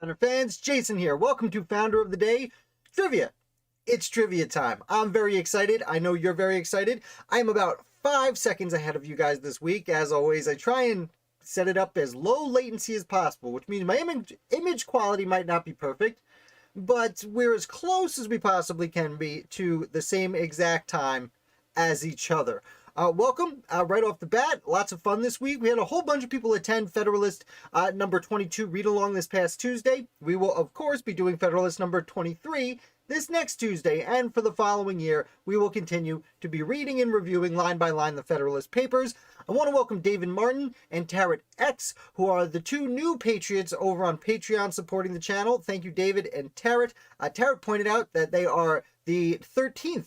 Founder fans, Jason here. Welcome to Founder of the Day Trivia. It's trivia time. I'm very excited. I know you're very excited. I'm about 5 seconds ahead of you guys this week. As always, I try and set it up as low latency as possible, which means my image quality might not be perfect, but we're as close as we possibly can be to the same exact time as each other. Welcome right off the bat. Lots of fun this week. We had a whole bunch of people attend Federalist number 22 read along this past Tuesday. We will, of course, be doing Federalist number 23 this next Tuesday, and for the following year, we will continue to be reading and reviewing line by line the Federalist Papers. I want to welcome David Martin and Tarot X, who are the two new Patriots over on Patreon supporting the channel. Thank you, David and Tarot. Tarot pointed out that they are the 13th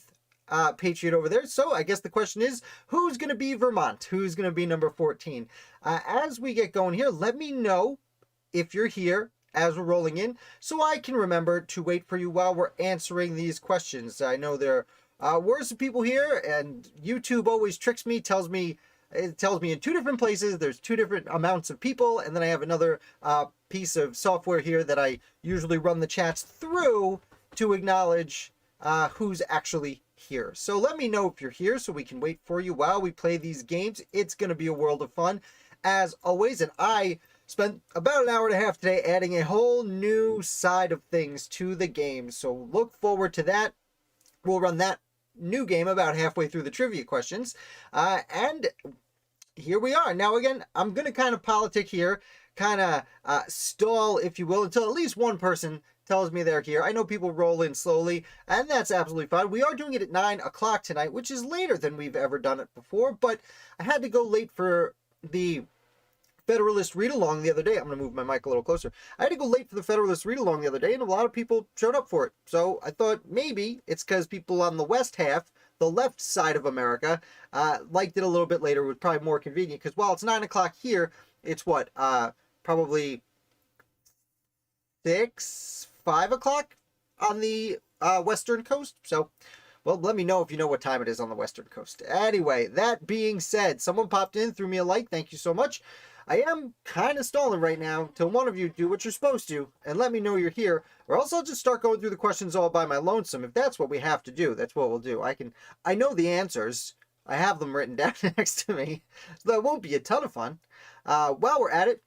Patriot over there. So I guess the question is, who's going to be Vermont? Who's going to be number 14? As we get going here, let me know if you're here as we're rolling in, so I can remember to wait for you while we're answering these questions. I know there were some people here, and YouTube always tricks me, tells me in two different places there's two different amounts of people, and then I have another piece of software here that I usually run the chats through to acknowledge who's actually here. So let me know if you're here so we can wait for you while we play these games. It's going to be a world of fun as always, and I spent about an hour and a half today adding a whole new side of things to the game, so look forward to that. We'll run that new game about halfway through the trivia questions, and here we are. Now again, I'm going to kind of politic here, kind of stall, if you will, until at least one person tells me they're here. I know people roll in slowly, and that's absolutely fine. We are doing it at 9 o'clock tonight, which is later than we've ever done it before, but I had to go late for the Federalist read-along the other day. I'm going to move my mic a little closer. I had to go late for the Federalist read-along the other day, and a lot of people showed up for it. So I thought maybe it's because people on the west half, the left side of America, liked it a little bit later. It was probably more convenient, because while it's 9 o'clock here, it's what, probably 5 o'clock on the western coast. So, well, let me know if you know what time it is on the western coast. Anyway, that being said, someone popped in, threw me a like. Thank you so much. I am kind of stalling right now till one of you do what you're supposed to and let me know you're here, or else I'll just start going through the questions all by my lonesome. If that's what we have to do, that's what we'll do. I know the answers. I have them written down next to me, so that won't be a ton of fun. While we're at it,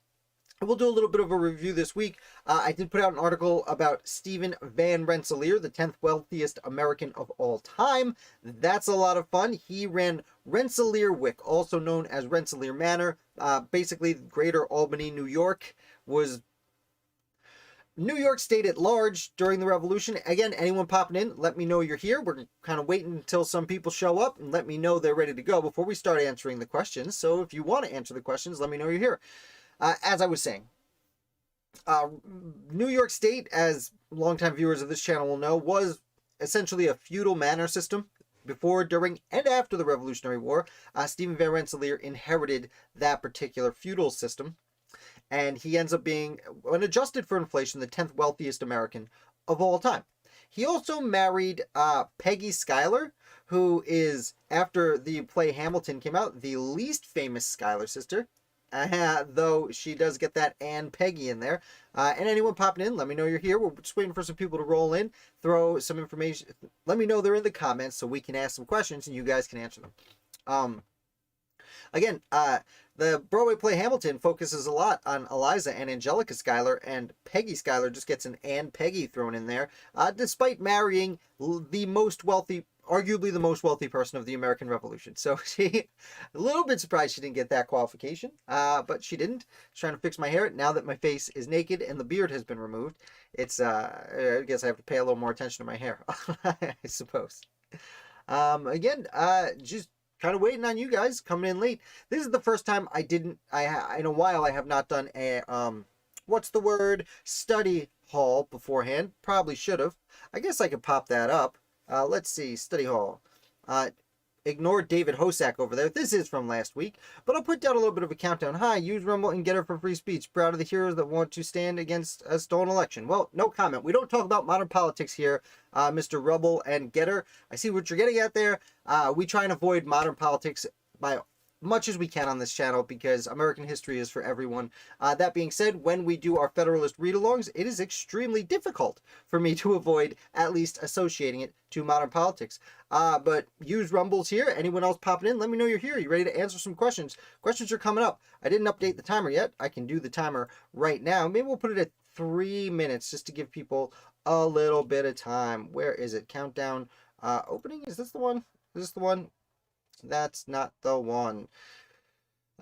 we'll do a little bit of a review this week. I did put out an article about Stephen Van Rensselaer, the 10th wealthiest American of all time. That's a lot of fun. He ran Rensselaer Wick, also known as Rensselaer Manor. Basically, Greater Albany, New York, was New York State at large during the Revolution. Again, anyone popping in, let me know you're here. We're kind of waiting until some people show up and let me know they're ready to go before we start answering the questions. So if you want to answer the questions, let me know you're here. As I was saying, New York State, as longtime viewers of this channel will know, was essentially a feudal manor system. Before, during, and after the Revolutionary War, Stephen Van Rensselaer inherited that particular feudal system, and he ends up being, when adjusted for inflation, the 10th wealthiest American of all time. He also married Peggy Schuyler, who is, after the play Hamilton came out, the least famous Schuyler sister. Though she does get that and Peggy in there. And anyone popping in, let me know you're here. We're just waiting for some people to roll in, throw some information. Let me know they're in the comments so we can ask some questions and you guys can answer them. Again, the Broadway play Hamilton focuses a lot on Eliza and Angelica Schuyler, and Peggy Schuyler just gets an and Peggy thrown in there, despite marrying the most wealthy, arguably the most wealthy person of the American Revolution. So she, a little bit surprised she didn't get that qualification, but she didn't. I was trying to fix my hair. Now that my face is naked and the beard has been removed, it's, I guess I have to pay a little more attention to my hair, I suppose. Again, just kind of waiting on you guys, coming in late. This is the first time in a while I have not done a, what's the word, study hall beforehand. Probably should have. I guess I could pop that up. Let's see, study hall. Ignore David Hosack over there. This is from last week, but I'll put down a little bit of a countdown. Hi, use Rumble and Getter for free speech. Proud of the heroes that want to stand against a stolen election. Well, no comment. We don't talk about modern politics here, Mr. Rumble and Getter. I see what you're getting at there. We try and avoid modern politics by much as we can on this channel because American history is for everyone. That being said, when we do our Federalist read-alongs, it is extremely difficult for me to avoid at least associating it to modern politics. But use Rumbles here. Anyone else popping in, let me know you're here. You ready to answer some questions? Questions are coming up. I didn't update the timer yet. I can do the timer right now. Maybe we'll put it at 3 minutes just to give people a little bit of time. Where is it? Countdown opening? Is this the one? Is this the one? That's not the one.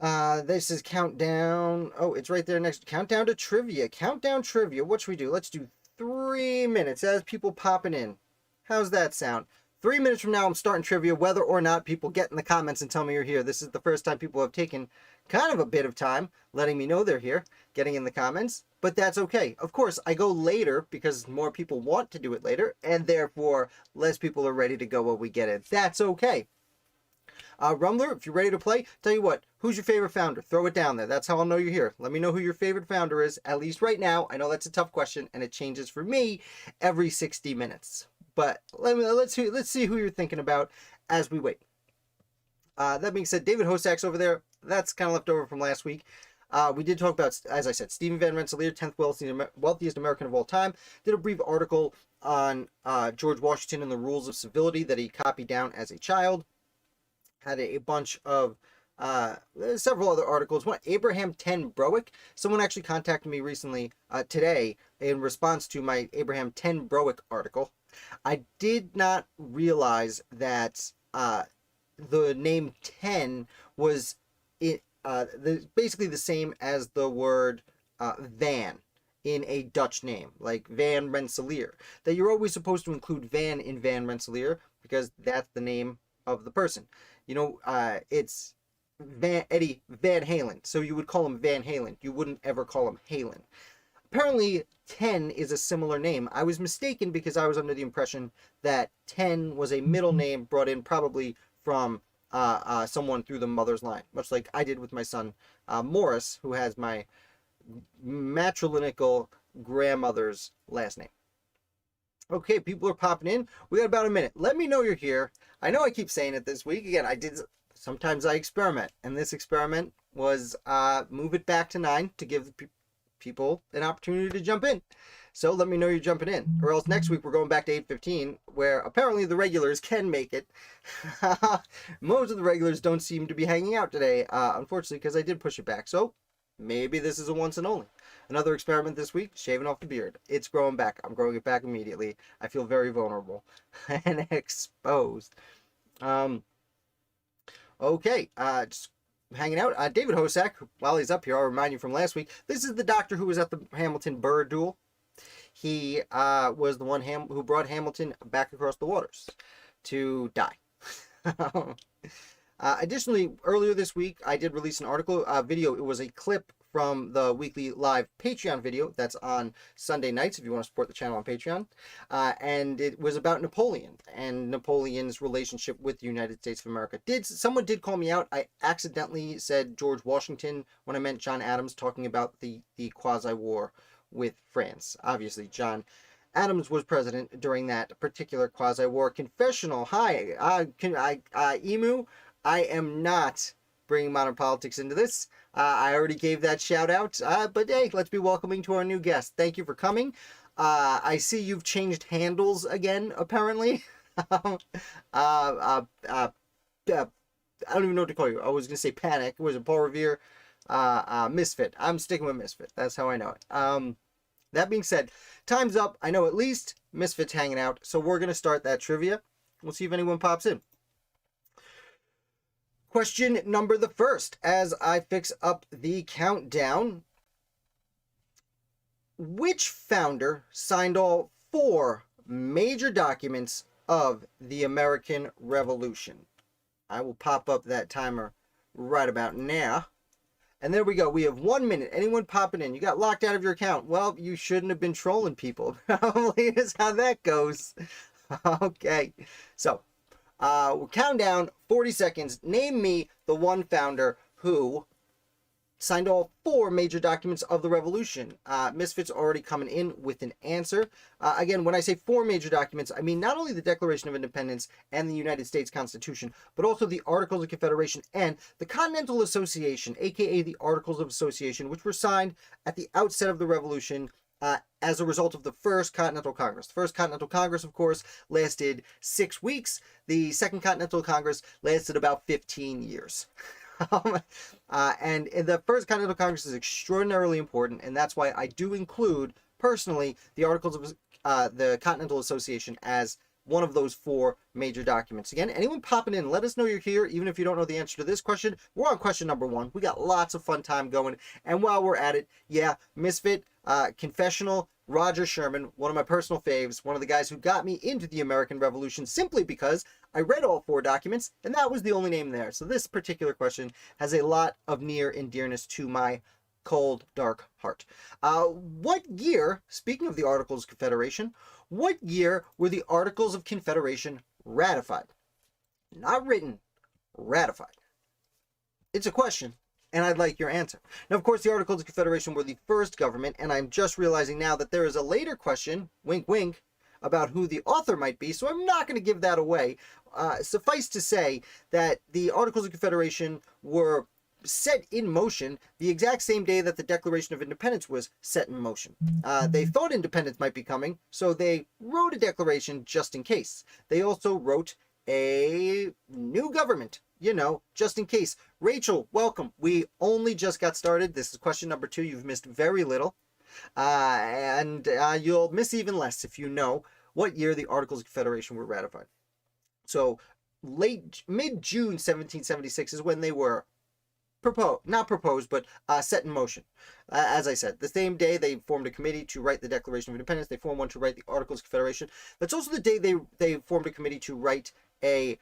This is countdown. Oh, it's right there next. Countdown to trivia. Countdown trivia. What should we do? Let's do 3 minutes as people popping in. How's that sound? 3 minutes from now, I'm starting trivia, whether or not people get in the comments and tell me you're here. This is the first time people have taken kind of a bit of time letting me know they're here, getting in the comments, but that's okay. Of course, I go later because more people want to do it later, and therefore less people are ready to go when we get it. That's okay. Rumbler, if you're ready to play, tell you what, who's your favorite founder? Throw it down there. That's how I'll know you're here. Let me know who your favorite founder is, at least right now. I know that's a tough question, and it changes for me every 60 minutes. But let's see who you're thinking about as we wait. That being said, David Hosak's over there. That's kind of left over from last week. We did talk about, as I said, Stephen Van Rensselaer, 10th wealthiest American of all time. Did a brief article on George Washington and the rules of civility that he copied down as a child. Had a bunch of several other articles. One, Abraham 10 Browick. Someone actually contacted me recently today in response to my Abraham 10 Browick article. I did not realize that the name 10 was basically the same as the word van in a Dutch name, like Van Rensselaer. That you're always supposed to include Van in Van Rensselaer because that's the name of the person. You know, it's Eddie Van Halen, so you would call him Van Halen. You wouldn't ever call him Halen. Apparently, 10 is a similar name. I was mistaken because I was under the impression that 10 was a middle name brought in probably from someone through the mother's line, much like I did with my son Morris, who has my matrilineal grandmother's last name. Okay, people are popping in. We got about a minute. Let me know you're here. I know I keep saying it this week. Again, sometimes I experiment, and this experiment was move it back to 9 to give people an opportunity to jump in. So let me know you're jumping in, or else next week we're going back to 8:15, where apparently the regulars can make it. Most of the regulars don't seem to be hanging out today, unfortunately, because I did push it back. So maybe this is a once and only. Another experiment this week, shaving off the beard. It's growing back. I'm growing it back immediately. I feel very vulnerable and exposed. Okay, just hanging out. David Hosak, while he's up here, I'll remind you from last week, this is the doctor who was at the Hamilton-Burr duel. He was the one who brought Hamilton back across the waters to die. Additionally, earlier this week, I did release an article, video. It was a clip from the weekly live Patreon video that's on Sunday nights if you want to support the channel on Patreon. And it was about Napoleon and Napoleon's relationship with the United States of America. Someone did call me out. I accidentally said George Washington when I meant John Adams, talking about the quasi-war with France. Obviously, John Adams was president during that particular quasi-war. Confessional. Hi, Emu. I am not bringing modern politics into this. I already gave that shout out, but hey, let's be welcoming to our new guest. Thank you for coming. I see you've changed handles again, apparently. I don't even know what to call you. I was going to say Panic. Was it Paul Revere? Misfit. I'm sticking with Misfit. That's how I know it. That being said, time's up. I know at least Misfit's hanging out, so we're going to start that trivia. We'll see if anyone pops in. Question number the first, as I fix up the countdown. Which founder signed all 4 major documents of the American Revolution? I will pop up that timer right about now. And there we go. We have 1 minute. Anyone popping in? You got locked out of your account. Well, you shouldn't have been trolling people. Probably is how that goes. Okay. So, we'll count down 40 seconds. Name me the one founder who signed all 4 major documents of the revolution. Misfits already coming in with an answer. Again, when I say 4 major documents, I mean not only the Declaration of Independence and the United States Constitution, but also the Articles of Confederation and the Continental Association, aka the Articles of Association, which were signed at the outset of the revolution as a result of the First Continental Congress. The First Continental Congress, of course, lasted 6 weeks. The Second Continental Congress lasted about 15 years. And the First Continental Congress is extraordinarily important, and that's why I do include, personally, the Articles of the Continental Association as one of those 4 major documents. Again, anyone popping in, let us know you're here, even if you don't know the answer to this question. We're on question number 1. We got lots of fun time going, and while we're at it, yeah, Misfit, confessional, Roger Sherman, one of my personal faves, one of the guys who got me into the American Revolution simply because I read all 4 documents, and that was the only name there. So this particular question has a lot of near and dearness to my cold, dark heart. What year, speaking of the Articles of Confederation, what year were the Articles of Confederation ratified? Not written, ratified. It's a question, and I'd like your answer. Now, of course, the Articles of Confederation were the first government, and I'm just realizing now that there is a later question, wink wink, about who the author might be, so I'm not going to give that away. Suffice to say that the Articles of Confederation were set in motion the exact same day that the Declaration of Independence was set in motion. They thought independence might be coming, so they wrote a declaration just in case. They also wrote a new government, you know, just in case. Rachel, welcome. We only just got started. This is question number 2. You've missed very little. And you'll miss even less if you know what year the Articles of Confederation were ratified. So mid-June 1776 is when they were set in motion. As I said, the same day they formed a committee to write the Declaration of Independence. They formed one to write the Articles of Confederation. That's also the day they formed a committee to write a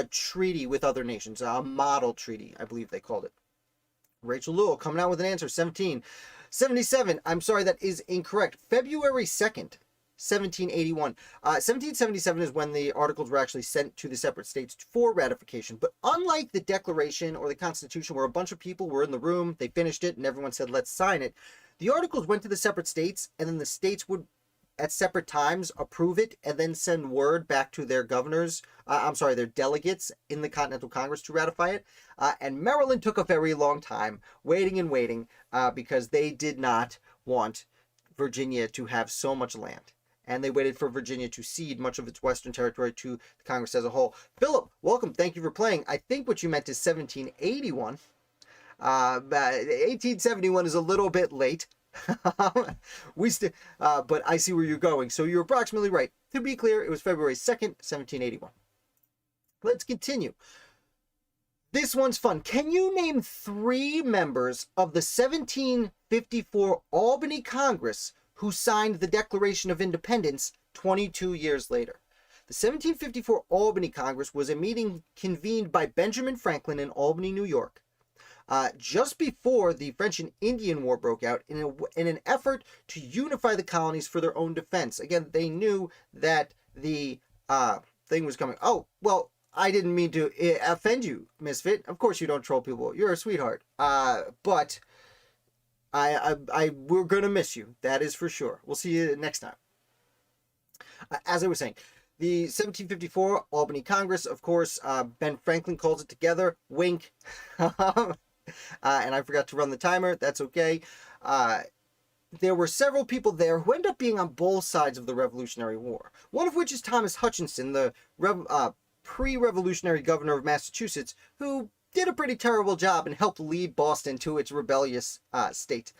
treaty with other nations, a model treaty, I believe they called it. Rachel Lewell coming out with an answer, 1777. I'm sorry, that is incorrect. February 2nd, 1781. 1777 is when the articles were actually sent to the separate states for ratification. But unlike the Declaration or the Constitution, where a bunch of people were in the room, they finished it, and everyone said, let's sign it, the articles went to the separate states, and then the states would, at separate times, approve it, and then send word back to their governors, their delegates in the Continental Congress to ratify it. And Maryland took a very long time, waiting, because they did not want Virginia to have so much land. And they waited for Virginia to cede much of its western territory to the Congress as a whole. Philip, welcome. Thank you for playing. I think what you meant is 1781. 1871 is a little bit late. But I see where you're going. So you're approximately right. To be clear, it was February 2nd, 1781. Let's continue. This one's fun. Can you name 3 members of the 1754 Albany Congress who signed the Declaration of Independence 22 years later? The 1754 Albany Congress was a meeting convened by Benjamin Franklin in Albany, New York, just before the French and Indian War broke out, in an effort to unify the colonies for their own defense. Again, they knew that the thing was coming. Oh, well, I didn't mean to offend you, Misfit. Of course you don't troll people. You're a sweetheart. But we're gonna miss you. That is for sure. We'll see you next time. As I was saying, the 1754 Albany Congress, of course, Ben Franklin calls it together. Wink. And I forgot to run the timer. That's okay. There were several people there who end up being on both sides of the Revolutionary War. One of which is Thomas Hutchinson, the pre-revolutionary governor of Massachusetts, who did a pretty terrible job and helped lead Boston to its rebellious state.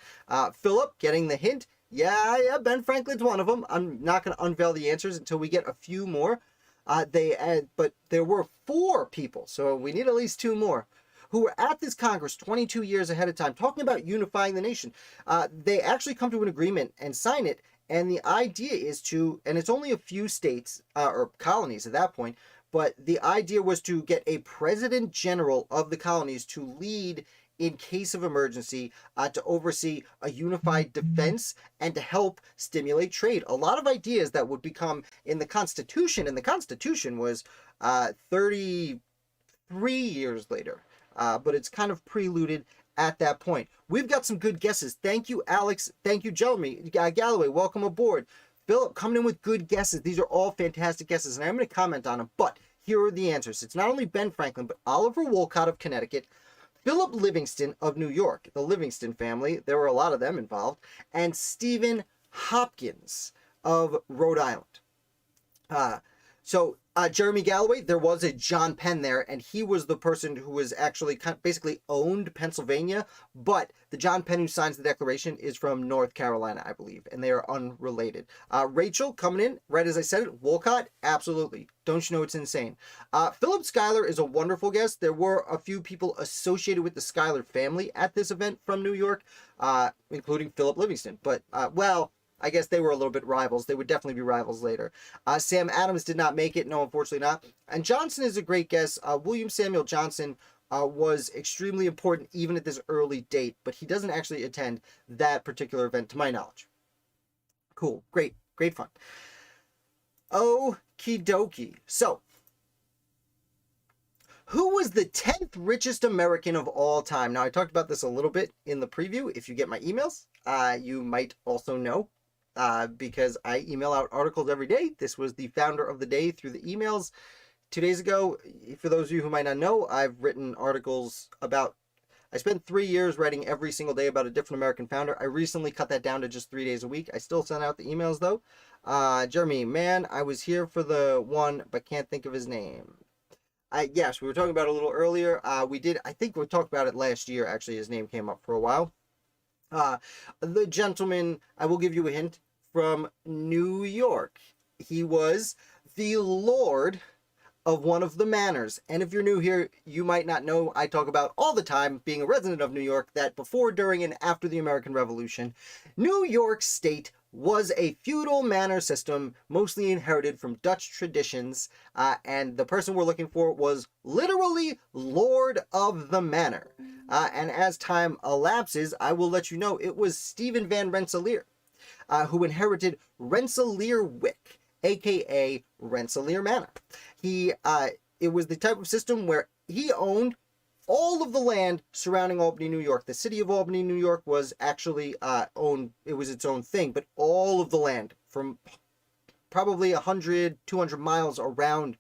Philip, getting the hint. Yeah, Ben Franklin's one of them. I'm not going to unveil the answers until we get a few more. But there were 4 people, so we need at least 2 more, who were at this Congress 22 years ahead of time, talking about unifying the nation. They actually come to an agreement and sign it, and the idea is to, and it's only a few states, or colonies at that point, but the idea was to get a president general of the colonies to lead in case of emergency, to oversee a unified defense and to help stimulate trade. A lot of ideas that would become in the Constitution, and the Constitution was 33 years later, but it's kind of preluded at that point. We've got some good guesses. Thank you, Alex. Thank you, Jeremy Galloway. Welcome aboard. Philip coming in with good guesses. These are all fantastic guesses, and I'm going to comment on them. But here are the answers. It's not only Ben Franklin, but Oliver Wolcott of Connecticut, Philip Livingston of New York, the Livingston family. There were a lot of them involved. And Stephen Hopkins of Rhode Island. Jeremy Galloway, there was a John Penn there, and he was the person who was actually basically owned Pennsylvania, but the John Penn who signs the Declaration is from North Carolina, I believe, and they are unrelated. Rachel coming in, right as I said it, Wolcott, absolutely. Don't you know it's insane? Philip Schuyler is a wonderful guest. There were a few people associated with the Schuyler family at this event from New York, including Philip Livingston, but, I guess they were a little bit rivals. They would definitely be rivals later. Sam Adams did not make it. No, unfortunately not. And Johnson is a great guess. William Samuel Johnson was extremely important even at this early date, but he doesn't actually attend that particular event to my knowledge. Cool. Great. Great fun. Okie dokie. So, who was the 10th richest American of all time? Now, I talked about this a little bit in the preview. If you get my emails, you might also know. Because I email out articles every day. This was the founder of the day through the emails 2 days ago. For those of you who might not know, I've written articles about, I spent 3 years writing every single day about a different American founder. I recently cut that down to just 3 days a week. I still send out the emails though. Jeremy, man, I was here for the one, but can't think of his name. Yes, we were talking about it a little earlier. I think we talked about it last year, actually. His name came up for a while. The gentleman, I will give you a hint, from New York. He was the lord of one of the manors. And if you're new here, you might not know, I talk about all the time, being a resident of New York, that before, during, and after the American Revolution, New York State was a feudal manor system, mostly inherited from Dutch traditions, and the person we're looking for was literally Lord of the Manor. And as time elapses, I will let you know it was Stephen Van Rensselaer, who inherited Rensselaerwyck, aka Rensselaer Manor. It was the type of system where he owned all of the land surrounding Albany, New York. The city of Albany, New York was actually owned, it was its own thing, but all of the land from probably 100, 200 miles around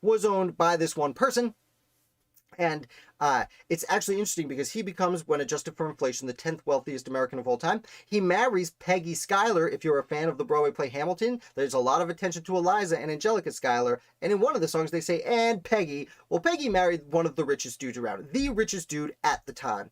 was owned by this one person. And it's actually interesting because he becomes, when adjusted for inflation, the 10th wealthiest American of all time. He marries Peggy Schuyler. If you're a fan of the Broadway play Hamilton, there's a lot of attention to Eliza and Angelica Schuyler. And in one of the songs, they say, and Peggy. Well, Peggy married one of the richest dudes around, the richest dude at the time.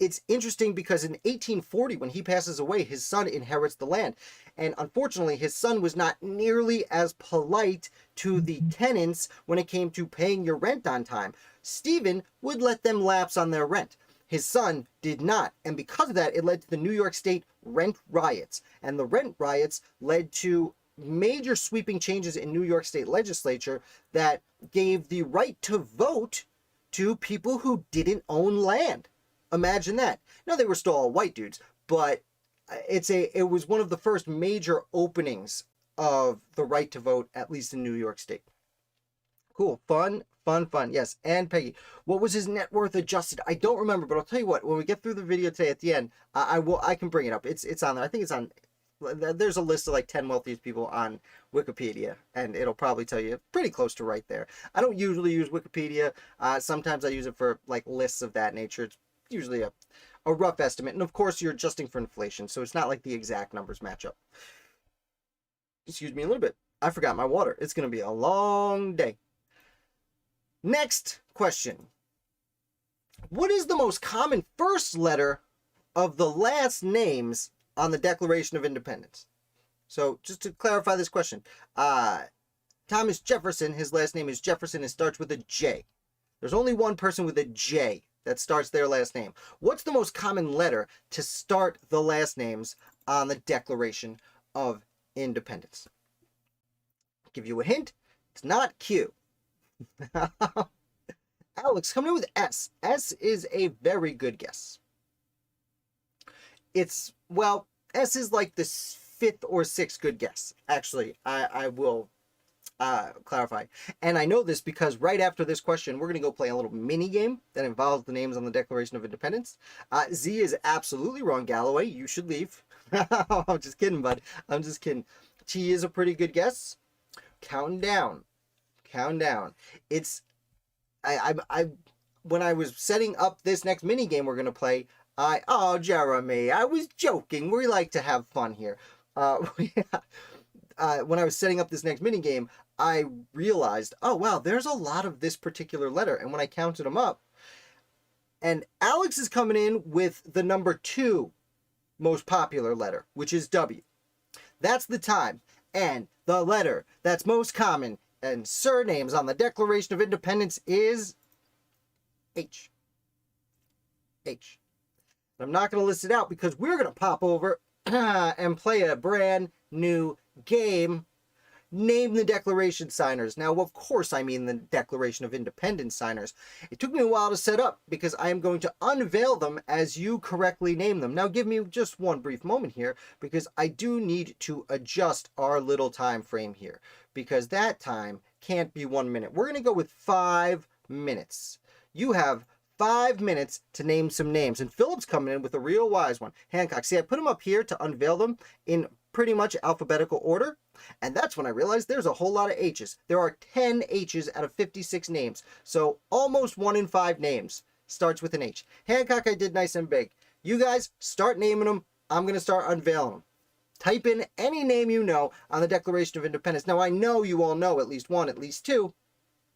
It's interesting because in 1840, when he passes away, his son inherits the land. And unfortunately, his son was not nearly as polite to the tenants when it came to paying your rent on time. Stephen would let them lapse on their rent. His son did not. And because of that, it led to the New York State rent riots. And the rent riots led to major sweeping changes in New York State legislature that gave the right to vote to people who didn't own land. Imagine that. Now, they were still all white dudes, but it was one of the first major openings of the right to vote, at least in New York State. Cool. Fun. Yes. And Peggy. What was his net worth adjusted? I don't remember, but I'll tell you what, when we get through the video today at the end, I can bring it up. It's on there. I think it's on, there's a list of like 10 wealthiest people on Wikipedia, and it'll probably tell you pretty close to right there. I don't usually use Wikipedia. Sometimes I use it for like lists of that nature. It's usually a rough estimate. And of course, you're adjusting for inflation, so it's not like the exact numbers match up. Excuse me a little bit. I forgot my water. It's going to be a long day. Next question. What is the most common first letter of the last names on the Declaration of Independence? So just to clarify this question, Thomas Jefferson, his last name is Jefferson. It starts with a J. There's only one person with a J that starts their last name. What's the most common letter to start the last names on the Declaration of Independence? I'll give you a hint. It's not Q. Alex, coming in with S. S is a very good guess. S is like the fifth or sixth good guess. Actually, I will clarify. And I know this because right after this question, we're going to go play a little mini game that involves the names on the Declaration of Independence. Z is absolutely wrong, Galloway. You should leave. I'm just kidding, bud. I'm just kidding. T is a pretty good guess. Counting down. Count down. It's I when I was setting up this next mini game we're gonna play, oh Jeremy, I was joking. We like to have fun here. When I was setting up this next mini game, I realized, oh wow, there's a lot of this particular letter, and when I counted them up, and Alex is coming in with the number 2 most popular letter, which is W. That's the time, and the letter that's most common and surnames on the Declaration of Independence is H. H. I'm not going to list it out because we're going to pop over and play a brand new game. Name the Declaration signers. Now, of course, I mean the Declaration of Independence signers. It took me a while to set up because I am going to unveil them as you correctly name them. Now, give me just one brief moment here because I do need to adjust our little time frame here because that time can't be 1 minute. We're going to go with 5 minutes. You have 5 minutes to name some names. And Philip's coming in with a real wise one. Hancock. See, I put them up here to unveil them in pretty much alphabetical order. And that's when I realized there's a whole lot of H's. There are 10 H's out of 56 names. So almost 1 in 5 names starts with an H. Hancock, I did nice and big. You guys start naming them. I'm going to start unveiling them. Type in any name you know on the Declaration of Independence. Now, I know you all know at least 1, at least 2,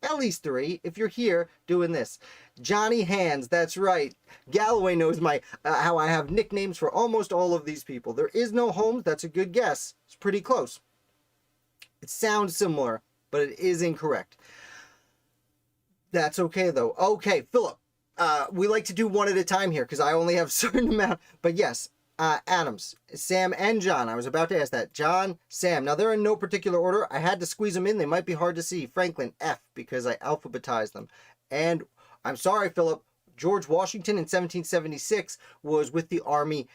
at least 3 if you're here doing this. Johnny Hands, that's right. Galloway knows my how I have nicknames for almost all of these people. There is no Holmes, that's a good guess. It's pretty close. It sounds similar, but it is incorrect. That's okay, though. Okay, Philip. We like to do one at a time here because I only have a certain amount. But yes, Adams, Sam, and John. I was about to ask that. John, Sam. Now, they're in no particular order. I had to squeeze them in. They might be hard to see. Franklin, F, because I alphabetized them. And I'm sorry, Philip. George Washington in 1776 was with the Army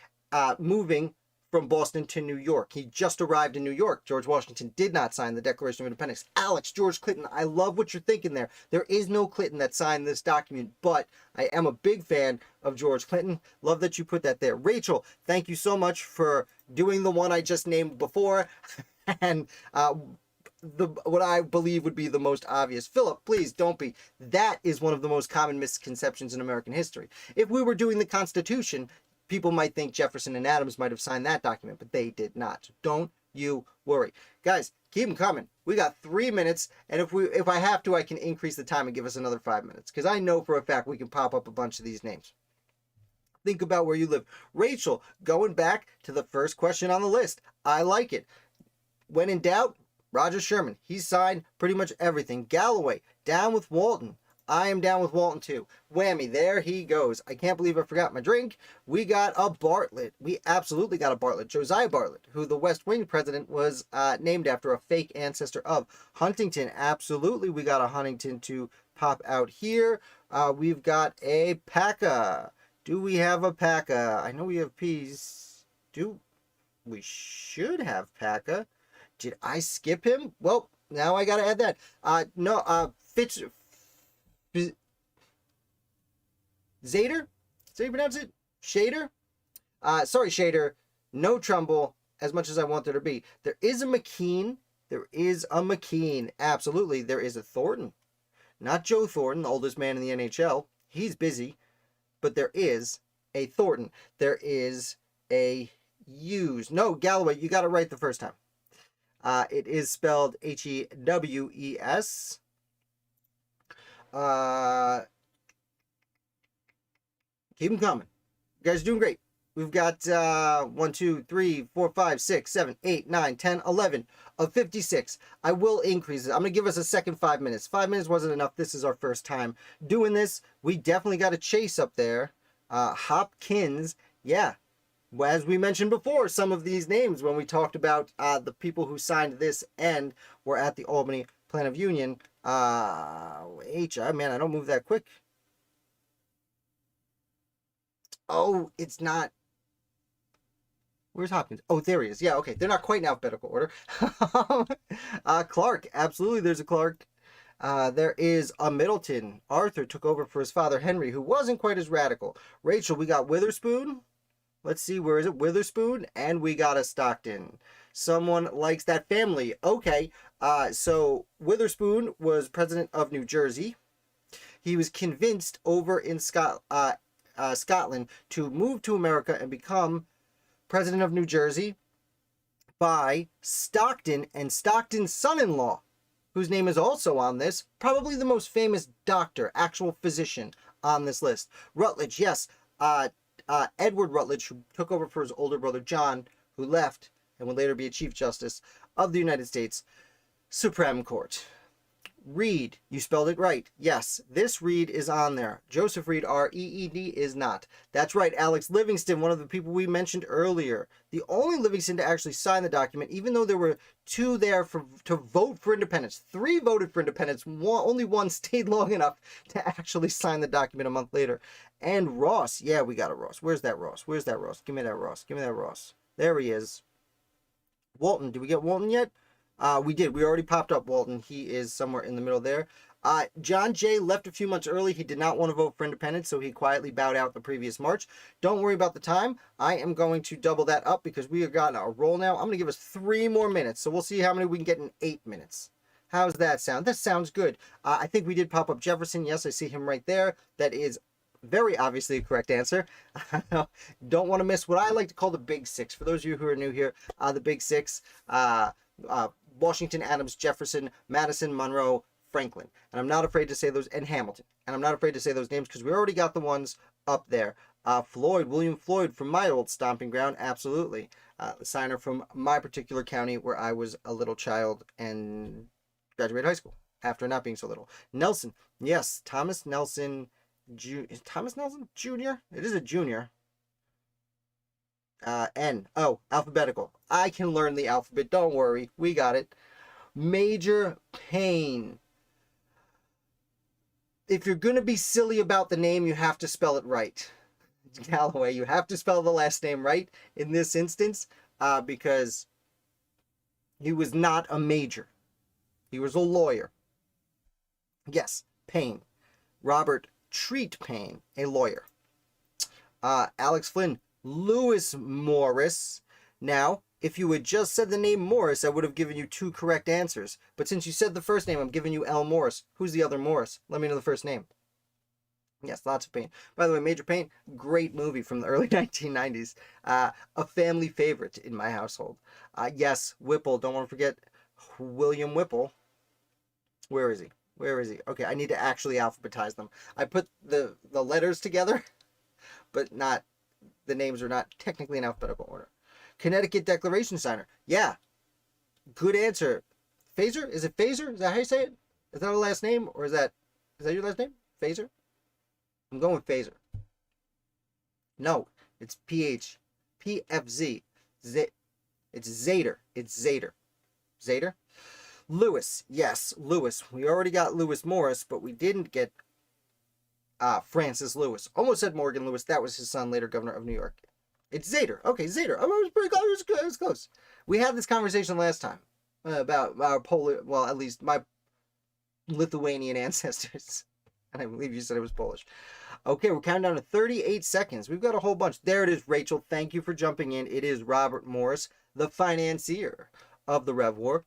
moving from Boston to New York. He just arrived in New York. George Washington did not sign the Declaration of Independence. Alex, George Clinton, I love what you're thinking there. There is no Clinton that signed this document, but I am a big fan of George Clinton. Love that you put that there. Rachel, thank you so much for doing the one I just named before. And what I believe would be the most obvious. Philip, please don't be. That is one of the most common misconceptions in American history. If we were doing the Constitution, people might think Jefferson and Adams might have signed that document, but they did not. So don't you worry. Guys, keep them coming. We got 3 minutes, and if I have to, I can increase the time and give us another 5 minutes, because I know for a fact we can pop up a bunch of these names. Think about where you live. Rachel, going back to the first question on the list. I like it. When in doubt, Roger Sherman. He signed pretty much everything. Galloway, down with Walton. I am down with Walton too. Whammy, there he goes. I can't believe I forgot my drink. We got a Bartlett. We absolutely got a Bartlett. Josiah Bartlett, who the West Wing president was named after, a fake ancestor of. Huntington, absolutely. We got a Huntington to pop out here. We've got a Paca. Do we have a Paca? I know we have P's. We should have Paca. Did I skip him? Well, now I got to add that. No, Zader? Is that how you pronounce it? Shader? Sorry, Shader. No Trumbull, as much as I want there to be. There is a McKean. Absolutely. There is a Thornton. Not Joe Thornton, the oldest man in the NHL. He's busy. But there is a Thornton. There is a Hughes. No, Galloway, you got it right the first time. It is spelled Hewes. Keep them coming. You guys are doing great. We've got 1, 2, 3, 4, 5, 6, 7, 8, 9, 10, 11 of 56. I will increase it. I'm going to give us a second 5 minutes. 5 minutes wasn't enough. This is our first time doing this. We definitely got a Chase up there. Hopkins. Yeah. As we mentioned before, some of these names when we talked about the people who signed this and were at the Albany Plan of Union. Man, I don't move that quick. Oh, it's not. Where's Hopkins? Oh, there he is. Yeah, okay. They're not quite in alphabetical order. Clark. Absolutely, there's a Clark. There is a Middleton. Arthur took over for his father Henry, who wasn't quite as radical. Rachel, we got Witherspoon. Let's see, where is it? Witherspoon. And we got a Stockton. Someone likes that family. Okay, so Witherspoon was president of New Jersey. He was convinced over in Scotland to move to America and become president of New Jersey by Stockton and Stockton's son-in-law, whose name is also on this, probably the most famous doctor, actual physician on this list. Rutledge, yes. Edward Rutledge, who took over for his older brother John, who left and would later be a Chief Justice of the United States Supreme Court. Reed, you spelled it right. Yes, this Reed is on there. Joseph Reed, R-E-E-D, is not. That's right, Alex Livingston, one of the people we mentioned earlier. The only Livingston to actually sign the document, even though there were two there to vote for independence. 3 voted for independence. Only one stayed long enough to actually sign the document a month later. And Ross. Yeah, we got a Ross. Where's that Ross? Where's that Ross? Give me that Ross. Give me that Ross. There he is. Walton. Did we get Walton yet? We did. We already popped up Walton. He is somewhere in the middle there. John Jay left a few months early. He did not want to vote for independence, so he quietly bowed out the previous March. Don't worry about the time. I am going to double that up because we have gotten a roll now. I'm going to give us 3 more minutes, so we'll see how many we can get in 8 minutes. How's that sound? That sounds good. I think we did pop up Jefferson. Yes, I see him right there. That is very obviously a correct answer. Don't want to miss what I like to call the Big Six. For those of you who are new here, the Big Six, Washington, Adams, Jefferson, Madison, Monroe, Franklin. And I'm not afraid to say those, and Hamilton. And I'm not afraid to say those names because we already got the ones up there. Floyd, William Floyd from my old stomping ground, absolutely. The signer from my particular county where I was a little child and graduated high school after not being so little. Nelson, yes, Thomas Nelson, is Thomas Nelson Jr.? It is a junior. N. Oh, alphabetical. I can learn the alphabet. Don't worry. We got it. Major Payne. If you're going to be silly about the name, you have to spell it right. Galloway, you have to spell the last name right in this instance because he was not a major. He was a lawyer. Yes, Payne. Robert Treat Payne, a lawyer. Alex Flynn. Lewis Morris. Now, if you had just said the name Morris, I would have given you 2 correct answers. But since you said the first name, I'm giving you L. Morris. Who's the other Morris? Let me know the first name. Yes, lots of Payne. By the way, Major Payne, great movie from the early 1990s. A family favorite in my household. Yes, Whipple. Don't want to forget William Whipple. Where is he? Where is he? Okay, I need to actually alphabetize them. I put the letters together, but not... The names are not technically in alphabetical order. Connecticut Declaration signer. Yeah. Good answer. Phaser? Is it Phaser? Is that how you say it? Is that a last name? Or is that your last name? Phaser? I'm going with Phaser. No. It's PH. PFZ. It's Zader. It's Zader. Zader? Lewis. Yes, Lewis. We already got Lewis Morris, but we didn't get Francis Lewis. Almost said Morgan Lewis. That was his son, later governor of New York. It's Zader. Okay, Zader. I was pretty close. It was close. We had this conversation last time about our Polish, well, at least my Lithuanian ancestors. And I believe you said it was Polish. Okay, we're counting down to 38 seconds. We've got a whole bunch. There it is, Rachel. Thank you for jumping in. It is Robert Morris, the financier of the Rev War.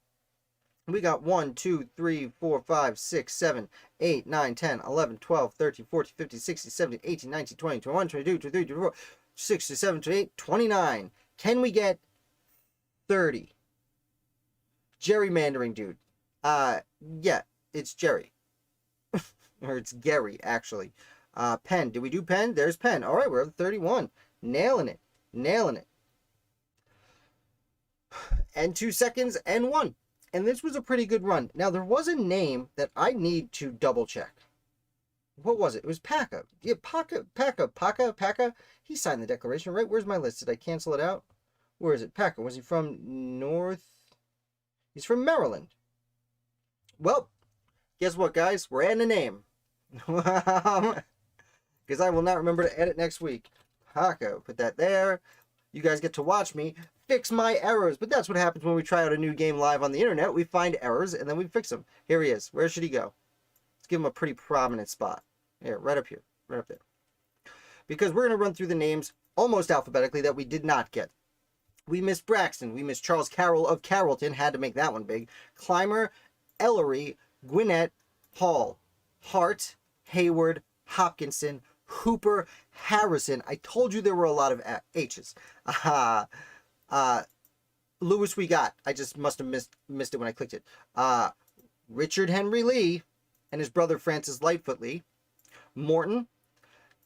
We got 1, 2, 3, 4, 5, 6, 7, 8, 9, 10, 11, 12, 13, 14, 15, 16, 17, 18, 19, 20, 21, 22, 23, 24, 67, 28, 29. Can we get 30? Gerrymandering, dude. Yeah, it's Jerry. Or it's Gary, actually. Penn. Did we do Penn? There's Penn. All right, we're at 31. Nailing it. Nailing it. And 2 seconds and 1. And this was a pretty good run. Now, there was a name that I need to double check. What was it? It was Paca. Yeah, Paca. He signed the declaration, right? Where's my list? Did I cancel it out? Where is it? Paca. Was he from North? He's from Maryland. Well, guess what, guys? We're adding a name. Because I will not remember to edit next week. Paca. Put that there. You guys get to watch me fix my errors. But that's what happens when we try out a new game live on the internet. We find errors and then we fix them. Here he is. Where should he go? Let's give him a pretty prominent spot. Here, right up here. Right up there. Because we're going to run through the names almost alphabetically that we did not get. We missed Braxton. We missed Charles Carroll of Carrollton. Had to make that one big. Clymer, Ellery, Gwinnett, Hall, Hart, Hayward, Hopkinson, Hooper, Harrison. I told you there were a lot of H's. Lewis we got. I just must have missed it when I clicked it. Richard Henry Lee and his brother Francis Lightfoot Lee. Morton.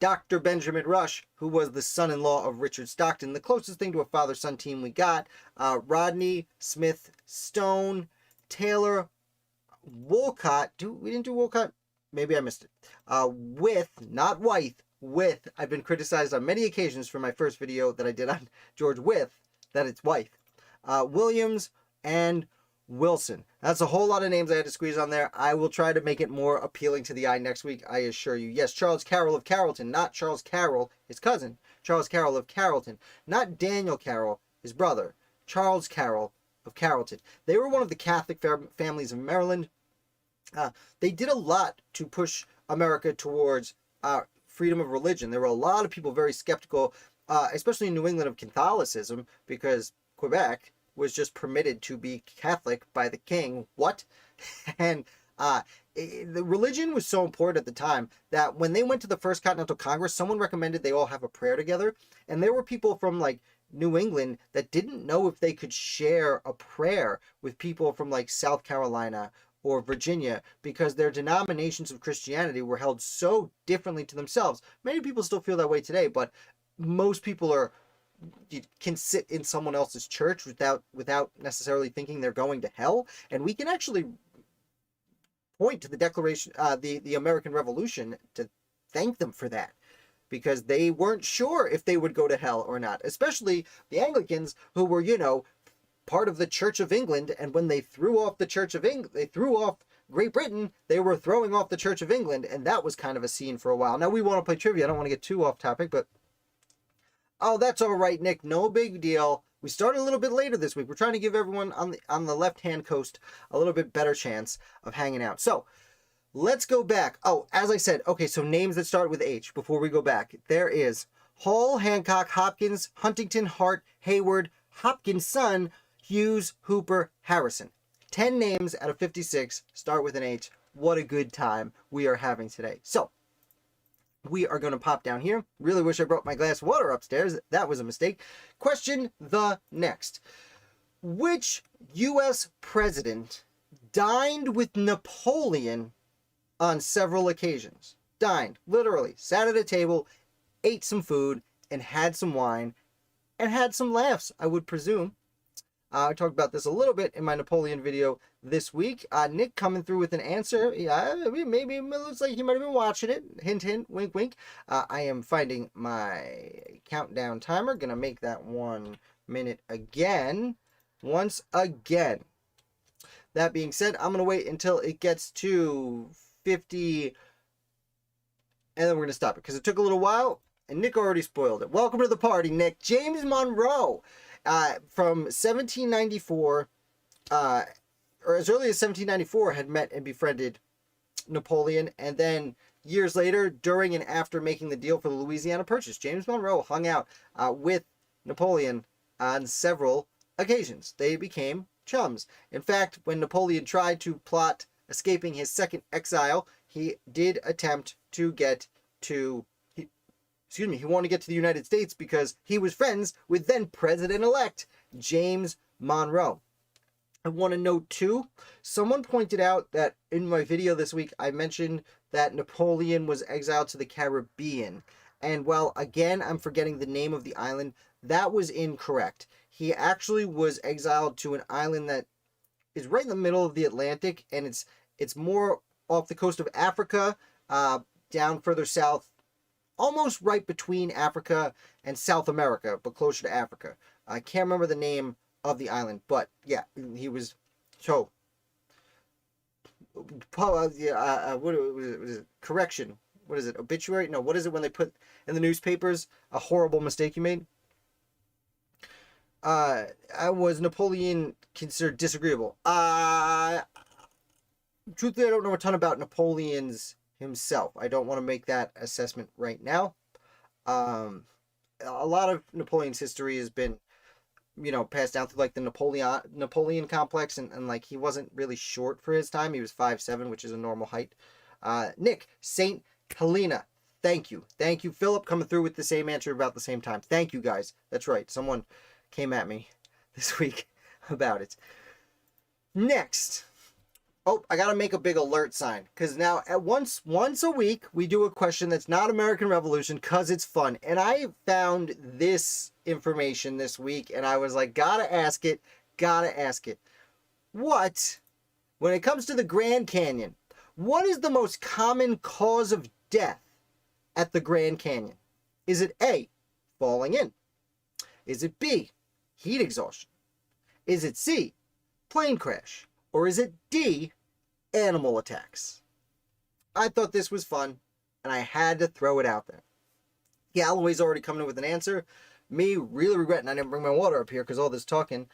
Dr. Benjamin Rush, who was the son-in-law of Richard Stockton, the closest thing to a father-son team we got. Rodney, Smith, Stone, Taylor, Wolcott. We didn't do Wolcott? Maybe I missed it. With, not Wythe, with. I've been criticized on many occasions for my first video that I did on George Wythe, that it's Wythe. Williams, and Wilson. That's a whole lot of names I had to squeeze on there. I will try to make it more appealing to the eye next week, I assure you. Yes, Charles Carroll of Carrollton, not Charles Carroll, his cousin. Charles Carroll of Carrollton. Not Daniel Carroll, his brother. Charles Carroll of Carrollton. They were one of the Catholic families of Maryland. They did a lot to push America towards freedom of religion. There were a lot of people very skeptical, especially in New England, of Catholicism, because Quebec was just permitted to be Catholic by the king. What? And the religion was so important at the time that when they went to the First Continental Congress, someone recommended they all have a prayer together. And there were people from like New England that didn't know if they could share a prayer with people from like South Carolina or Virginia, because their denominations of Christianity were held so differently to themselves. Many people still feel that way today, but most people can sit in someone else's church without necessarily thinking they're going to hell. And we can actually point to the Declaration, the American Revolution, to thank them for that, because they weren't sure if they would go to hell or not, especially the Anglicans, who were, part of the Church of England. And when they threw off the Church of England, they threw off Great Britain, they were throwing off the Church of England. And that was kind of a scene for a while. Now we want to play trivia. I don't want to get too off topic, but oh, that's all right, Nick. No big deal. We started a little bit later this week. We're trying to give everyone on the left-hand coast a little bit better chance of hanging out. So let's go back. Oh, as I said, okay, so names that start with H before we go back. There is Hall, Hancock, Hopkins, Huntington, Hart, Hayward, Hopkins' son, Hughes, Hooper, Harrison. 10 names out of 56 start with an H. What a good time we are having today. So we are going to pop down here. Really wish I brought my glass of water upstairs. That was a mistake. Question the next. Which U.S. president dined with Napoleon on several occasions? Dined, literally. Sat at a table, ate some food, and had some wine, and had some laughs, I would presume. I talked about this a little bit in my Napoleon video this week. Nick coming through with an answer. Yeah, maybe it looks like he might have been watching it. Hint, hint, wink, wink. I am finding my countdown timer. Gonna make that 1 minute again. Once again. That being said, I'm gonna wait until it gets to 50, and then we're gonna stop it because it took a little while, and Nick already spoiled it. Welcome to the party, Nick. James Monroe. From 1794, or as early as 1794, had met and befriended Napoleon, and then years later, during and after making the deal for the Louisiana Purchase, James Monroe hung out with Napoleon on several occasions. They became chums. In fact, when Napoleon tried to plot escaping his second exile, he did attempt to get to he wanted to get to the United States because he was friends with then President-elect James Monroe. I want to note too, someone pointed out that in my video this week, I mentioned that Napoleon was exiled to the Caribbean. And while again, I'm forgetting the name of the island, that was incorrect. He actually was exiled to an island that is right in the middle of the Atlantic, and it's more off the coast of Africa, down further south, almost right between Africa and South America, but closer to Africa. I can't remember the name of the island, but yeah, he was. So, what is it? Correction. What is it? Obituary? No, what is it when they put in the newspapers a horrible mistake you made? Was Napoleon considered disagreeable? Truthfully, I don't know a ton about Napoleon's himself. I don't want to make that assessment right now. A lot of Napoleon's history has been, passed down through like the Napoleon complex, and like he wasn't really short for his time. He was 5'7", which is a normal height. Nick, Saint Helena. Thank you. Philip, coming through with the same answer about the same time. Thank you, guys. That's right. Someone came at me this week about it. Next. Oh, I gotta make a big alert sign, because now at once a week we do a question that's not American Revolution, because it's fun. And I found this information this week, and I was like, gotta ask it. When it comes to the Grand Canyon, what is the most common cause of death at the Grand Canyon? Is it A, falling in? Is it B, heat exhaustion? Is it C, plane crash? Or is it D, animal attacks? I thought this was fun, and I had to throw it out there. Galloway's already coming in with an answer. Me really regretting I didn't bring my water up here because all this talking.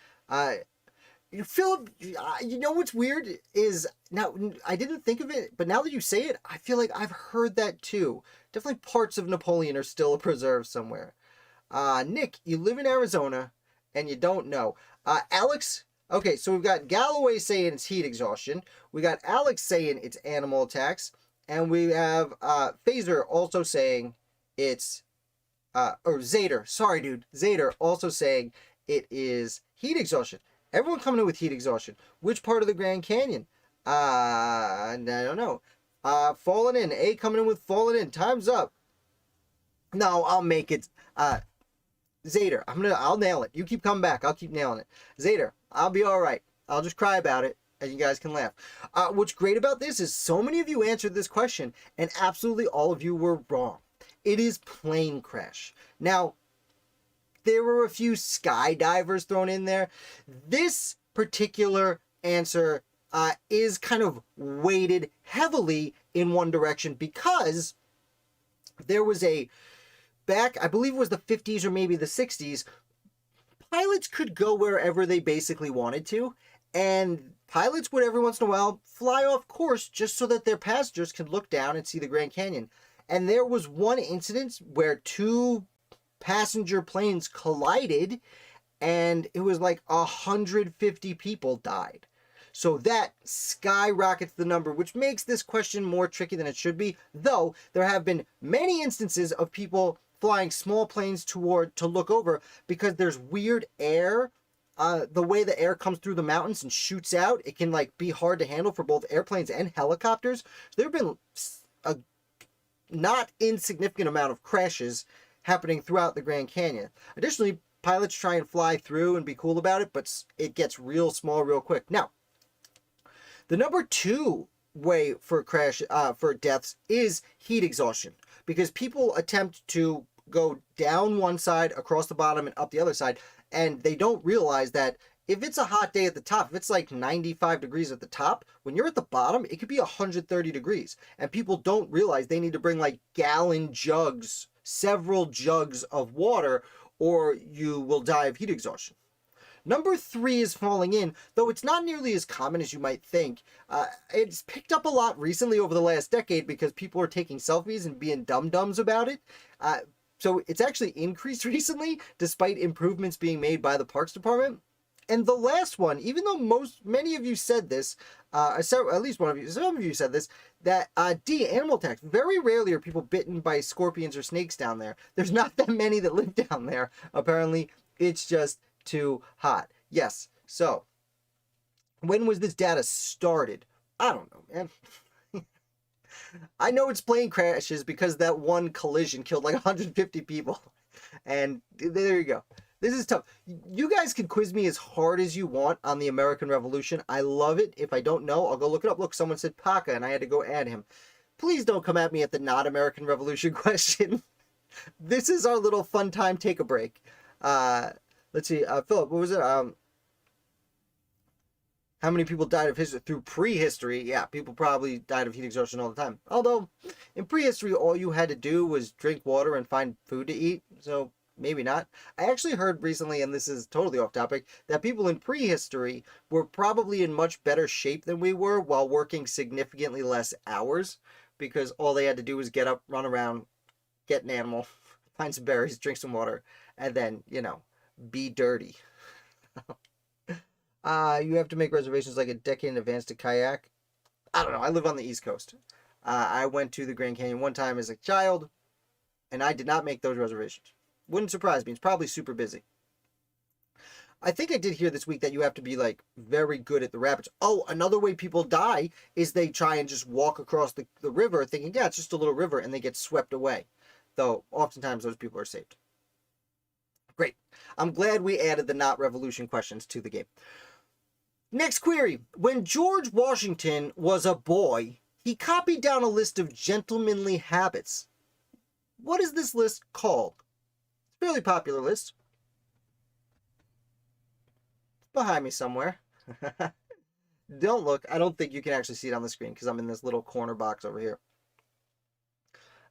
Philip, you know what's weird is, now, I didn't think of it, but now that you say it, I feel like I've heard that too. Definitely parts of Napoleon are still preserved somewhere. Nick, you live in Arizona, and you don't know. Alex, okay, so we've got Galloway saying it's heat exhaustion. We got Alex saying it's animal attacks. And we have Phaser also saying it's, or Zader, sorry dude, Zader also saying it is heat exhaustion. Everyone coming in with heat exhaustion. Which part of the Grand Canyon? I don't know. Fallen in. A coming in with fallen in. Time's up. No, I'll make it. Zader, I'll nail it. You keep coming back. I'll keep nailing it. Zader, I'll be all right. I'll just cry about it, and you guys can laugh. What's great about this is so many of you answered this question, and absolutely all of you were wrong. It is plane crash. Now, there were a few skydivers thrown in there. This particular answer is kind of weighted heavily in one direction, because there was back, I believe it was the 50s or maybe the 60s, pilots could go wherever they basically wanted to, and pilots would every once in a while fly off course just so that their passengers could look down and see the Grand Canyon. And there was one incident where two passenger planes collided, and it was like 150 people died. So that skyrockets the number, which makes this question more tricky than it should be, though there have been many instances of people flying small planes to look over, because there's weird air. The way the air comes through the mountains and shoots out, it can like be hard to handle for both airplanes and helicopters. So there have been a not insignificant amount of crashes happening throughout the Grand Canyon. Additionally, pilots try and fly through and be cool about it, but it gets real small real quick. Now, the number 2 way for deaths is heat exhaustion, because people attempt to go down one side, across the bottom, and up the other side, and they don't realize that if it's a hot day at the top, if it's like 95 degrees at the top, when you're at the bottom, it could be 130 degrees. And people don't realize they need to bring like gallon jugs, several jugs of water, or you will die of heat exhaustion. Number 3 is falling in, though it's not nearly as common as you might think. It's picked up a lot recently over the last decade because people are taking selfies and being dum-dums about it. So it's actually increased recently, despite improvements being made by the Parks Department. And the last one, even though many of you said this, at least one of you, some of you said this, that D, animal attacks. Very rarely are people bitten by scorpions or snakes down there. There's not that many that live down there. Apparently, it's just too hot. Yes, so when was this data started? I don't know, man. I know it's plane crashes because that one collision killed like 150 people. And there you go. This is tough. You guys can quiz me as hard as you want on the American Revolution. I love it. If I don't know, I'll go look it up. Look, someone said Paca, and I had to go add him. Please don't come at me at the not American Revolution question. This is our little fun time. Take a break. Let's see. Philip, what was it? How many people died of history through prehistory? Yeah, people probably died of heat exhaustion all the time. Although, in prehistory, all you had to do was drink water and find food to eat. So, maybe not. I actually heard recently, and this is totally off topic, that people in prehistory were probably in much better shape than we were while working significantly less hours because all they had to do was get up, run around, get an animal, find some berries, drink some water, and then, be dirty. You have to make reservations like a decade in advance to kayak. I don't know. I live on the East Coast. I went to the Grand Canyon one time as a child, and I did not make those reservations. Wouldn't surprise me. It's probably super busy. I think I did hear this week that you have to be like very good at the rapids. Oh, another way people die is they try and just walk across the river thinking, yeah, it's just a little river, and they get swept away. Though oftentimes those people are saved. Great. I'm glad we added the not revolution questions to the game. Next query. When George Washington was a boy, he copied down a list of gentlemanly habits. What is this list called? It's a fairly popular list. It's behind me somewhere. Don't look. I don't think you can actually see it on the screen because I'm in this little corner box over here.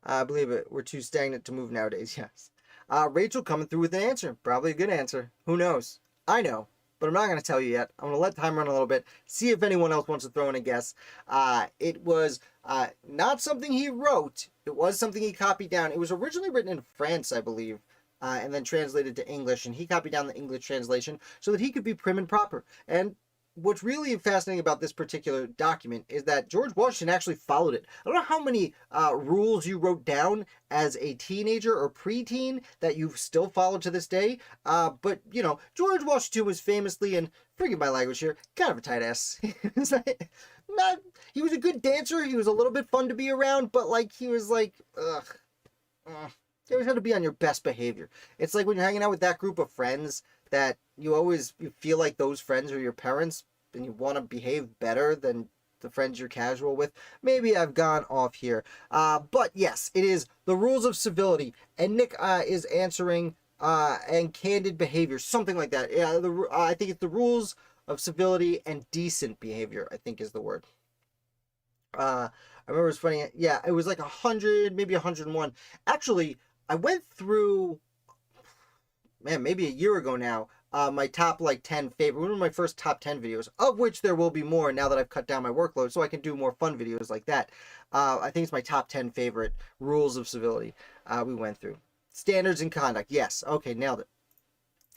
I believe it. We're too stagnant to move nowadays, yes. Rachel coming through with an answer. Probably a good answer. Who knows? I know, but I'm not going to tell you yet. I'm going to let time run a little bit, see if anyone else wants to throw in a guess. It was not something he wrote. It was something he copied down. It was originally written in France, I believe, and then translated to English, and he copied down the English translation so that he could be prim and proper. And what's really fascinating about this particular document is that George Washington actually followed it. I don't know how many rules you wrote down as a teenager or preteen that you've still followed to this day. But, George Washington was famously, and forgive my language here, kind of a tight ass. He was a good dancer. He was a little bit fun to be around, but he was like, ugh. You always have to be on your best behavior. It's like when you're hanging out with that group of friends that you feel like those friends are your parents and you want to behave better than the friends you're casual with. Maybe I've gone off here. But yes, it is the rules of civility. And Nick is answering and candid behavior, something like that. Yeah, I think it's the rules of civility and decent behavior, I think is the word. I remember it was funny. Yeah, it was like 100, maybe 101. Actually, I went through, maybe a year ago now, my top 10 favorite, one of my first top 10 videos, of which there will be more now that I've cut down my workload so I can do more fun videos like that. I think it's my top 10 favorite rules of civility we went through. Standards and conduct. Yes. Okay, nailed it.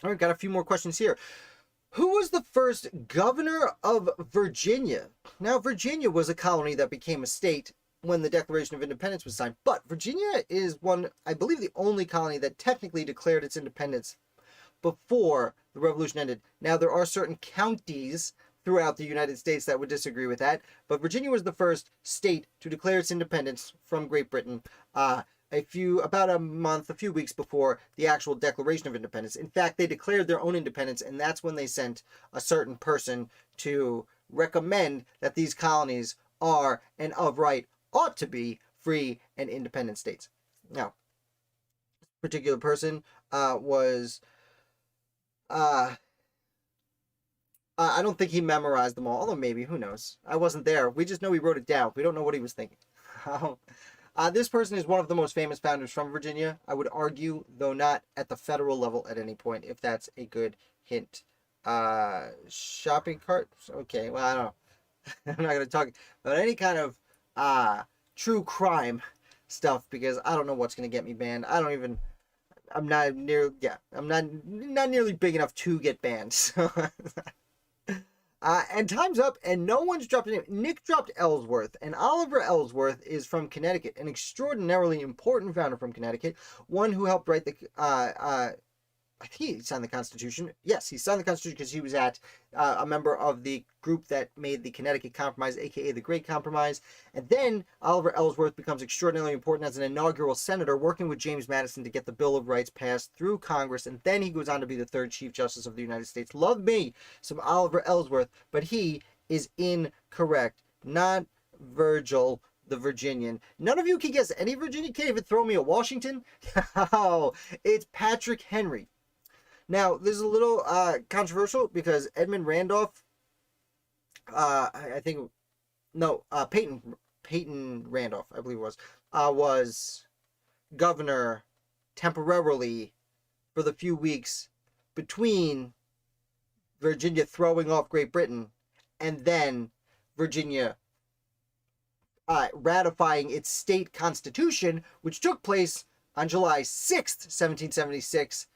All right, got a few more questions here. Who was the first governor of Virginia? Now, Virginia was a colony that became a state when the Declaration of Independence was signed, but Virginia is I believe the only colony that technically declared its independence before the Revolution ended. Now, there are certain counties throughout the United States that would disagree with that, but Virginia was the first state to declare its independence from Great Britain about a few weeks before the actual Declaration of Independence. In fact, they declared their own independence, and that's when they sent a certain person to recommend that these colonies are, and of right, ought to be free and independent states. Now, this particular person was... I don't think he memorized them all, although maybe, who knows. I wasn't there. We just know he wrote it down. We don't know what he was thinking. This person is one of the most famous founders from Virginia, I would argue, though not at the federal level at any point, if that's a good hint. Shopping carts? Okay, well, I don't know. I'm not going to talk about any kind of true crime stuff because I don't know what's going to get me banned. I'm not nearly big enough to get banned. So and time's up, and no one's dropped a name. Nick dropped Ellsworth, and Oliver Ellsworth is from Connecticut, an extraordinarily important founder from Connecticut, one who helped write I think he signed the Constitution. Yes, he signed the Constitution because he was a member of the group that made the Connecticut Compromise, aka the Great Compromise. And then Oliver Ellsworth becomes extraordinarily important as an inaugural senator, working with James Madison to get the Bill of Rights passed through Congress. And then he goes on to be the third Chief Justice of the United States. Love me some Oliver Ellsworth, but he is incorrect. Not Virgil the Virginian. None of you can guess any Virginia. Can't even throw me a Washington. Oh, it's Patrick Henry. Now, this is a little controversial because Edmund Randolph, Peyton Randolph, I believe it was governor temporarily for the few weeks between Virginia throwing off Great Britain and then Virginia ratifying its state constitution, which took place on July 6th, 1776,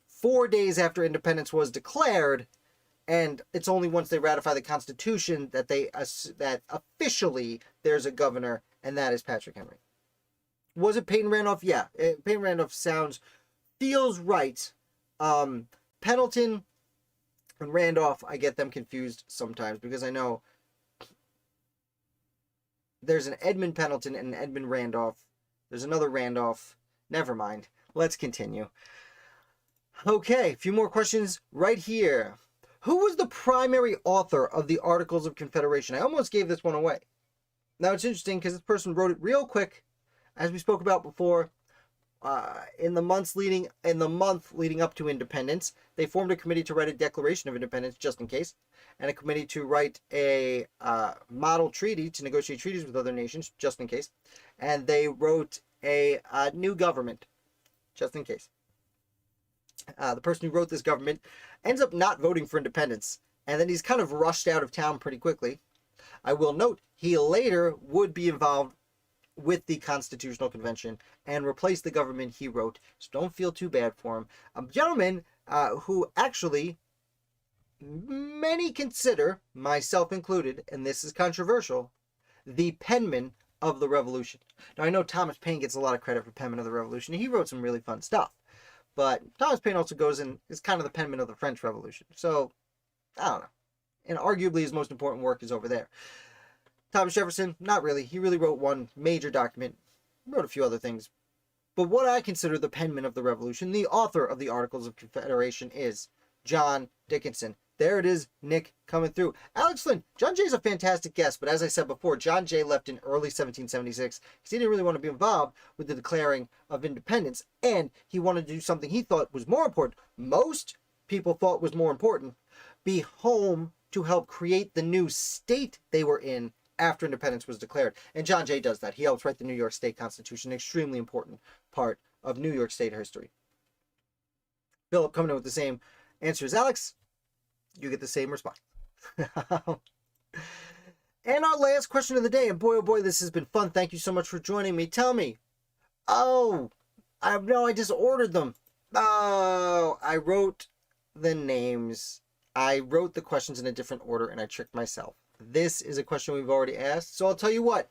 4 days after independence was declared. And it's only once they ratify the Constitution that that officially there's a governor, and that is Patrick Henry. Was it Peyton Randolph? Yeah, Peyton Randolph feels right. Pendleton and Randolph, I get them confused sometimes because I know there's an Edmund Pendleton and an Edmund Randolph. There's another Randolph. Never mind. Let's continue. Okay, a few more questions right here. Who was the primary author of the Articles of Confederation? I almost gave this one away. Now, it's interesting because this person wrote it real quick, as we spoke about before. In the month leading up to independence, they formed a committee to write a Declaration of Independence, just in case, and a committee to write a model treaty to negotiate treaties with other nations, just in case, and they wrote a new government, just in case. The person who wrote this government ends up not voting for independence, and then he's kind of rushed out of town pretty quickly. I will note he later would be involved with the Constitutional Convention and replace the government he wrote, so don't feel too bad for him. A gentleman who actually many consider, myself included, and this is controversial, the penman of the Revolution. Now, I know Thomas Paine gets a lot of credit for penman of the Revolution. He wrote some really fun stuff. But Thomas Paine also goes in, is kind of the penman of the French Revolution. So, I don't know. And arguably his most important work is over there. Thomas Jefferson, not really. He really wrote one major document. He wrote a few other things. But what I consider the penman of the Revolution, the author of the Articles of Confederation, is John Dickinson. There it is, Nick coming through. Alex Flynn, John Jay's a fantastic guest, but as I said before, John Jay left in early 1776 because he didn't really want to be involved with the declaring of independence, and he wanted to do something he thought was more important. Most people thought was more important, be home to help create the new state they were in after independence was declared. And John Jay does that. He helps write the New York State Constitution, an extremely important part of New York State history. Philip coming in with the same answer as Alex. You get the same response. And our last question of the day, and boy, oh boy, this has been fun. Thank you so much for joining me. Tell me. Oh, I just ordered them. Oh, I wrote the names. I wrote the questions in a different order, and I tricked myself. This is a question we've already asked, so I'll tell you what.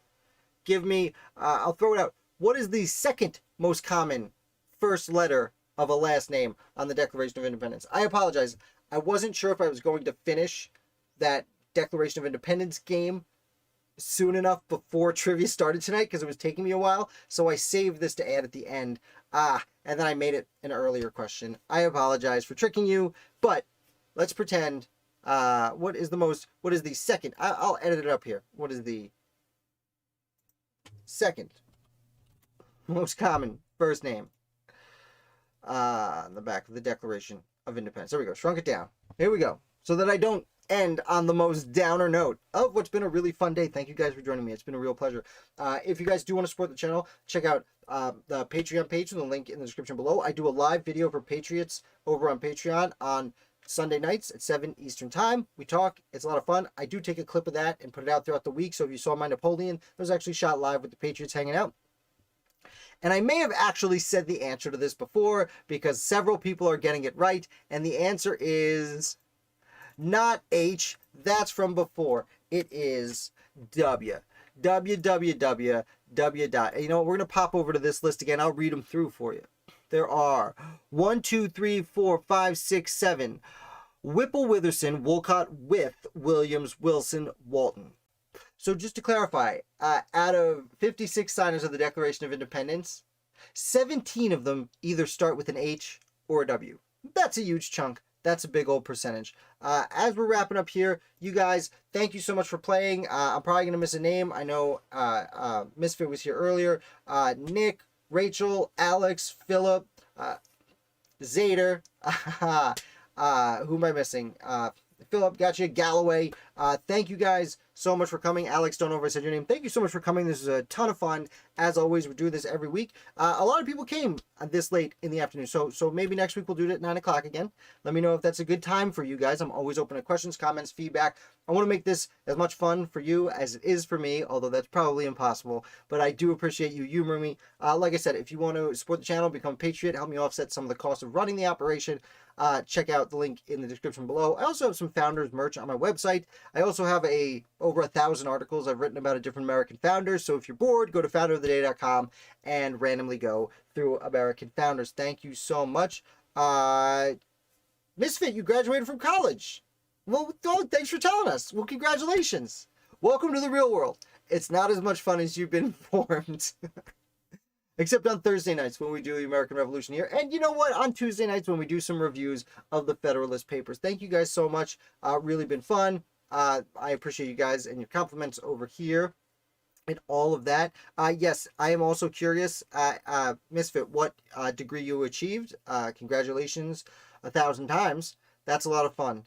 Give me, I'll throw it out. What is the second most common first letter of a last name on the Declaration of Independence? I apologize. I wasn't sure if I was going to finish that Declaration of Independence game soon enough before trivia started tonight because it was taking me a while. So I saved this to add at the end. And then I made it an earlier question. I apologize for tricking you, but let's pretend. What is the second? I'll edit it up here. What is the second most common first name on the back of the Declaration of Independence? There we go. Shrunk it down. Here we go. So that I don't end on the most downer note of what's been a really fun day. Thank you guys for joining me. It's been a real pleasure. If you guys do want to support the channel, check out the Patreon page with the link in the description below. I do a live video for Patriots over on Patreon on Sunday nights at 7 Eastern Time. We talk. It's a lot of fun. I do take a clip of that and put it out throughout the week. So if you saw my Napoleon, it was actually shot live with the Patriots hanging out. And I may have actually said the answer to this before because several people are getting it right. And the answer is not H. That's from before. It is W. www. You know what? We're going to pop over to this list again. I'll read them through for you. There are 1, 2, 3, 4, 5, 6, 7. Whipple, Witherson, Wolcott, With, Williams, Wilson, Walton. So just to clarify, out of 56 signers of the Declaration of Independence, 17 of them either start with an H or a W. That's a huge chunk. That's a big old percentage. As we're wrapping up here, you guys, thank you so much for playing. I'm probably going to miss a name. I know Misfit was here earlier. Nick, Rachel, Alex, Philip, Zader. Who am I missing? Philip, gotcha. Galloway. Thank you guys so much for coming. Alex, don't know if I said your name. Thank you so much for coming. This is a ton of fun. As always, we do this every week. A lot of people came this late in the afternoon, so maybe next week we'll do it at 9 o'clock again. Let me know if that's a good time for you guys. I'm always open to questions, comments, feedback. I want to make this as much fun for you as it is for me, although that's probably impossible. But I do appreciate you humoring me. Like I said, if you want to support the channel, become a Patriot, help me offset some of the cost of running the operation, check out the link in the description below. I also have some Founders merch on my website. I also have over 1,000 articles I've written about different American founders. So if you're bored, go to founderoftheday.com and randomly go through American founders. Thank you so much. Misfit, you graduated from college. Well, thanks for telling us. Well, congratulations. Welcome to the real world. It's not as much fun as you've been informed. Except on Thursday nights when we do the American Revolution here. And you know what? On Tuesday nights when we do some reviews of the Federalist Papers. Thank you guys so much. Really been fun. I appreciate you guys and your compliments over here and all of that. Yes, I am also curious, Misfit, what degree you achieved. Congratulations 1,000 times. That's a lot of fun.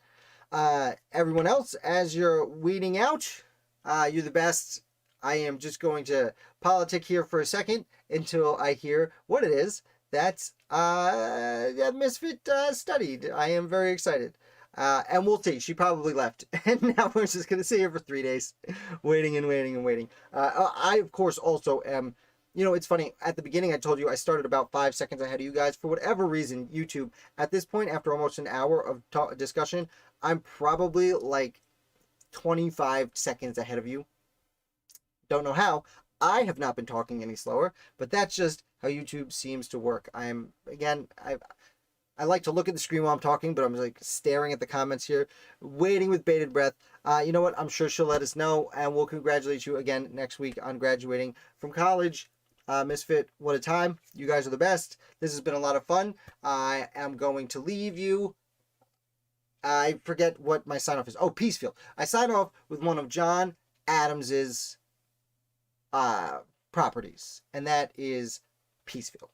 Everyone else, as you're weeding out, you're the best. I am just going to politic here for a second until I hear what it is that Misfit studied. I am very excited. And we'll see. She probably left. And now we're just going to sit here for 3 days, waiting and waiting and waiting. I, of course, also am, you know, it's funny. At the beginning, I told you I started about 5 seconds ahead of you guys. For whatever reason, YouTube, at this point, after almost an hour of discussion, I'm probably like 25 seconds ahead of you. Don't know how. I have not been talking any slower, but that's just how YouTube seems to work. I like to look at the screen while I'm talking, but I'm like staring at the comments here, waiting with bated breath. You know what? I'm sure she'll let us know, and we'll congratulate you again next week on graduating from college. Misfit, what a time. You guys are the best. This has been a lot of fun. I am going to leave you. I forget what my sign-off is. Oh, Peacefield. I sign off with one of John Adams's properties, and that is Peacefield.